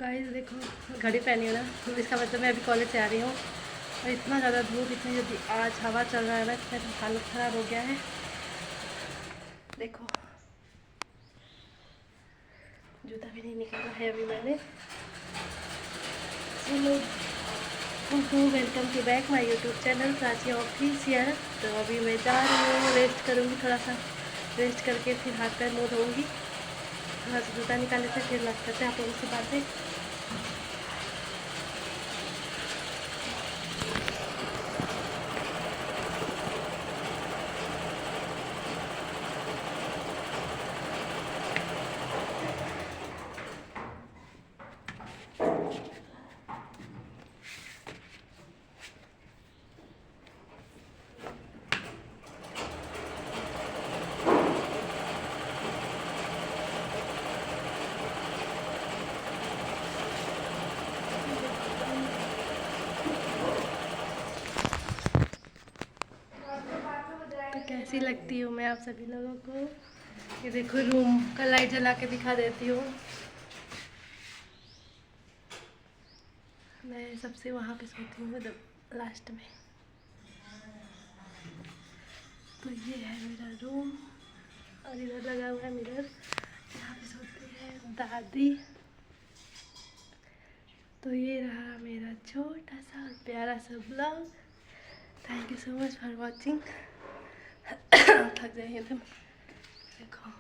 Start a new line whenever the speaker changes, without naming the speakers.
Guys देखो, घड़ी पहनी हूँ ना, तो इसका मतलब मैं अभी कॉलेज से आ रही हूँ और इतना ज़्यादा धूप, इतनी जल्दी आज हवा चल रहा है ना, इतना हालत ख़राब हो गया है। देखो जूता भी नहीं निकाला है अभी मैंने। चलो welcome to back my YouTube channel Prachi official. तो अभी मैं जा रही हूँ, रेस्ट करूँगी, थोड़ा सा रेस्ट करके फिर हाथ पैर मुँह धोऊँगी, थोड़ा सा जूता निकालने से फिर लग करते हैं आप लोगों से बातें। तो कैसी लगती हूँ मैं आप सभी लोगों को? ये देखो रूम का लाइट जला के दिखा देती हूँ। मैं सबसे वहाँ पे सोती हूँ लास्ट में। तो ये है मेरा रूम और इधर लगा हुआ है मिरर, यहाँ पे सोती है दादी। तो ये रहा मेरा छोटा सा और प्यारा सा blog. Thank you so much for watching. थक जाइए तुम। देखो